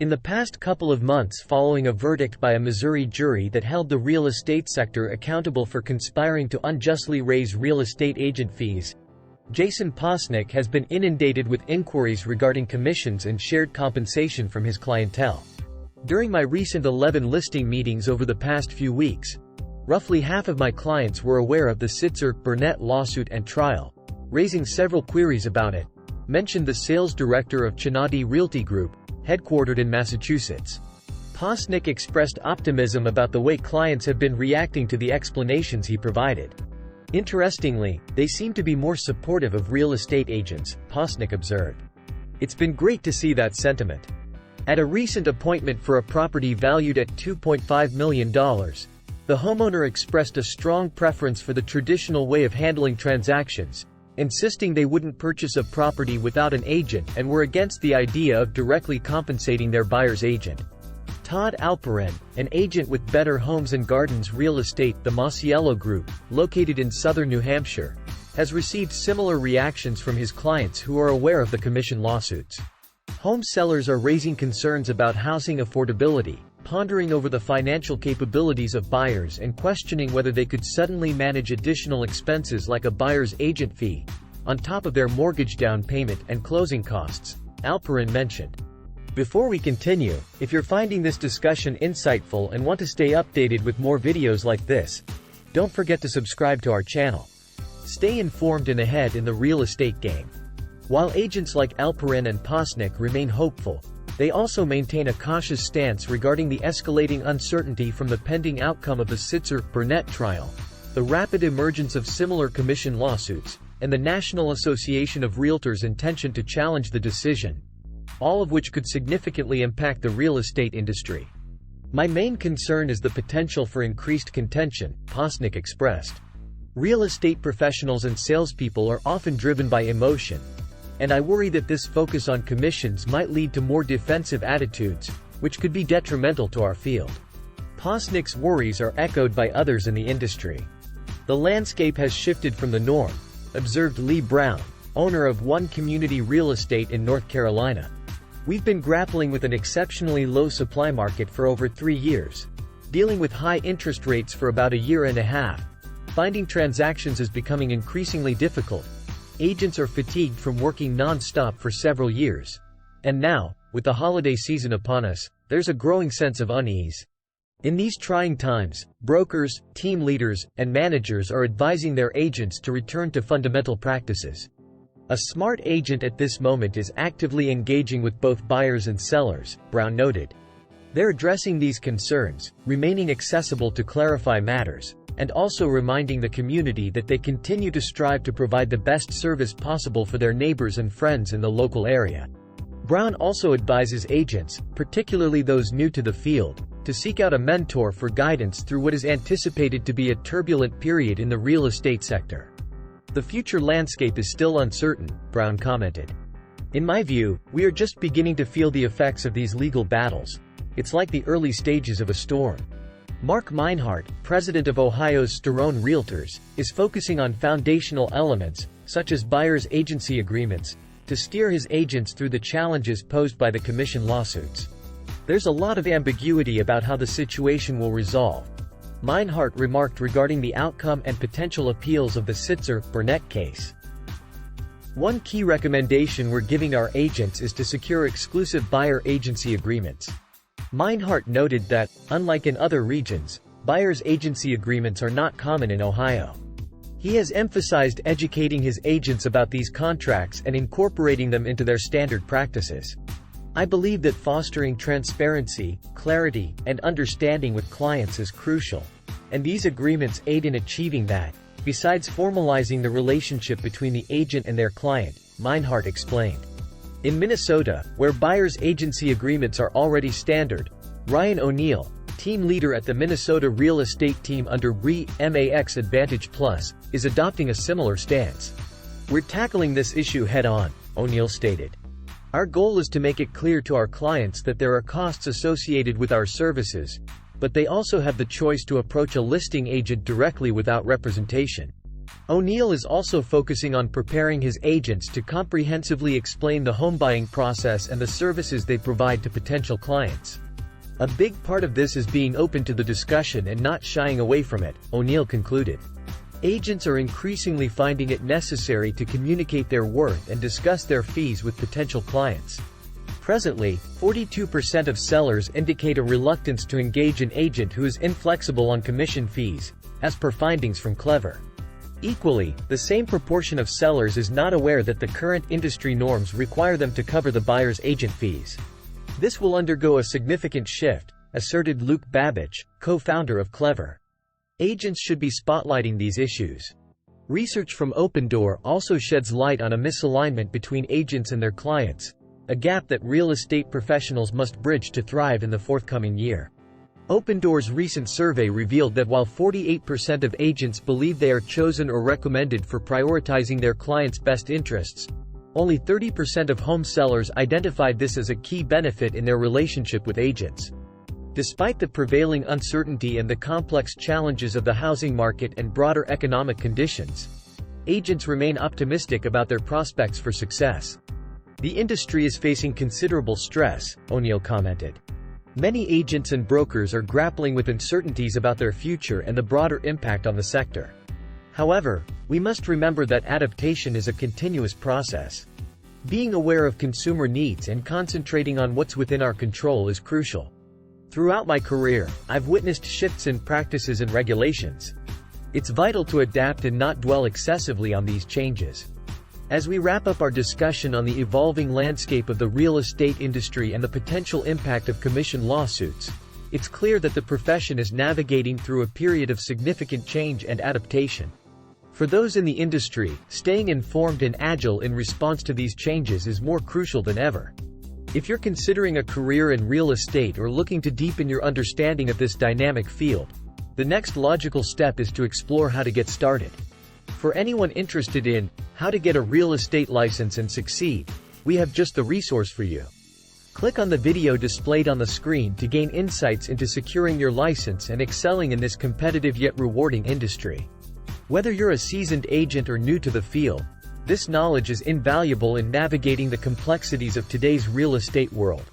In the past couple of months following a verdict by a Missouri jury that held the real estate sector accountable for conspiring to unjustly raise real estate agent fees, Jason Posnick has been inundated with inquiries regarding commissions and shared compensation from his clientele. During my recent 11 listing meetings over the past few weeks, roughly half of my clients were aware of the Sitzer-Burnett lawsuit and trial, raising several queries about it, mentioned the sales director of Chinati Realty Group, headquartered in Massachusetts. Posnick expressed optimism about the way clients have been reacting to the explanations he provided. Interestingly, they seem to be more supportive of real estate agents, Posnick observed. It's been great to see that sentiment. At a recent appointment for a property valued at $2.5 million, the homeowner expressed a strong preference for the traditional way of handling transactions, insisting they wouldn't purchase a property without an agent and were against the idea of directly compensating their buyer's agent. Todd Alperin, an agent with Better Homes and Gardens Real Estate, the Masiello Group, located in southern New Hampshire, has received similar reactions from his clients who are aware of the commission lawsuits. Home sellers are raising concerns about housing affordability, pondering over the financial capabilities of buyers and questioning whether they could suddenly manage additional expenses like a buyer's agent fee, on top of their mortgage down payment and closing costs, Alperin mentioned. Before we continue, if you're finding this discussion insightful and want to stay updated with more videos like this, don't forget to subscribe to our channel. Stay informed and ahead in the real estate game. While agents like Alperin and Posnick remain hopeful, they also maintain a cautious stance regarding the escalating uncertainty from the pending outcome of the Sitzer-Burnett trial, the rapid emergence of similar commission lawsuits, and the National Association of Realtors' intention to challenge the decision, all of which could significantly impact the real estate industry. My main concern is the potential for increased contention, Posnick expressed. Real estate professionals and salespeople are often driven by emotion, and I worry that this focus on commissions might lead to more defensive attitudes, which could be detrimental to our field. Posnick's worries are echoed by others in the industry. The landscape has shifted from the norm, observed Lee Brown, owner of One Community Real Estate in North Carolina. We've been grappling with an exceptionally low supply market for over 3 years, dealing with high interest rates for about a year and a half. Finding transactions is becoming increasingly difficult. Agents are fatigued from working non-stop for several years. And now, with the holiday season upon us, there's a growing sense of unease. In these trying times, brokers, team leaders, and managers are advising their agents to return to fundamental practices. A smart agent at this moment is actively engaging with both buyers and sellers, Brown noted. They're addressing these concerns, remaining accessible to clarify matters, and also reminding the community that they continue to strive to provide the best service possible for their neighbors and friends in the local area. Brown also advises agents, particularly those new to the field, to seek out a mentor for guidance through what is anticipated to be a turbulent period in the real estate sector. The future landscape is still uncertain, Brown commented. In my view, we are just beginning to feel the effects of these legal battles. It's like the early stages of a storm. Mark Meinhardt, president of Ohio's Sterone Realtors, is focusing on foundational elements, such as buyer's agency agreements, to steer his agents through the challenges posed by the commission lawsuits. There's a lot of ambiguity about how the situation will resolve, Meinhardt remarked regarding the outcome and potential appeals of the Sitzer-Burnett case. One key recommendation we're giving our agents is to secure exclusive buyer agency agreements. Meinhardt noted that, unlike in other regions, buyer's agency agreements are not common in Ohio. He has emphasized educating his agents about these contracts and incorporating them into their standard practices. I believe that fostering transparency, clarity, and understanding with clients is crucial, and these agreements aid in achieving that, besides formalizing the relationship between the agent and their client, Meinhardt explained. In Minnesota, where buyer's agency agreements are already standard, Ryan O'Neill, team leader at the Minnesota real estate team under RE/MAX Advantage Plus, is adopting a similar stance. We're tackling this issue head-on, O'Neill stated. Our goal is to make it clear to our clients that there are costs associated with our services, but they also have the choice to approach a listing agent directly without representation. O'Neill is also focusing on preparing his agents to comprehensively explain the home buying process and the services they provide to potential clients. A big part of this is being open to the discussion and not shying away from it, O'Neill concluded. Agents are increasingly finding it necessary to communicate their worth and discuss their fees with potential clients. Presently, 42% of sellers indicate a reluctance to engage an agent who is inflexible on commission fees, as per findings from Clever. Equally, the same proportion of sellers is not aware that the current industry norms require them to cover the buyer's agent fees. This will undergo a significant shift, asserted Luke Babbage, co-founder of Clever. Agents should be spotlighting these issues. Research from Opendoor also sheds light on a misalignment between agents and their clients, a gap that real estate professionals must bridge to thrive in the forthcoming year. Opendoor's recent survey revealed that while 48% of agents believe they are chosen or recommended for prioritizing their clients' best interests, only 30% of home sellers identified this as a key benefit in their relationship with agents. Despite the prevailing uncertainty and the complex challenges of the housing market and broader economic conditions, agents remain optimistic about their prospects for success. The industry is facing considerable stress, O'Neill commented. Many agents and brokers are grappling with uncertainties about their future and the broader impact on the sector. However, we must remember that adaptation is a continuous process. Being aware of consumer needs and concentrating on what's within our control is crucial. Throughout my career, I've witnessed shifts in practices and regulations. It's vital to adapt and not dwell excessively on these changes. As we wrap up our discussion on the evolving landscape of the real estate industry and the potential impact of commission lawsuits, it's clear that the profession is navigating through a period of significant change and adaptation. For those in the industry, staying informed and agile in response to these changes is more crucial than ever. If you're considering a career in real estate or looking to deepen your understanding of this dynamic field, the next logical step is to explore how to get started. For anyone interested in how to get a real estate license and succeed, we have just the resource for you. Click on the video displayed on the screen to gain insights into securing your license and excelling in this competitive yet rewarding industry. Whether you're a seasoned agent or new to the field, this knowledge is invaluable in navigating the complexities of today's real estate world.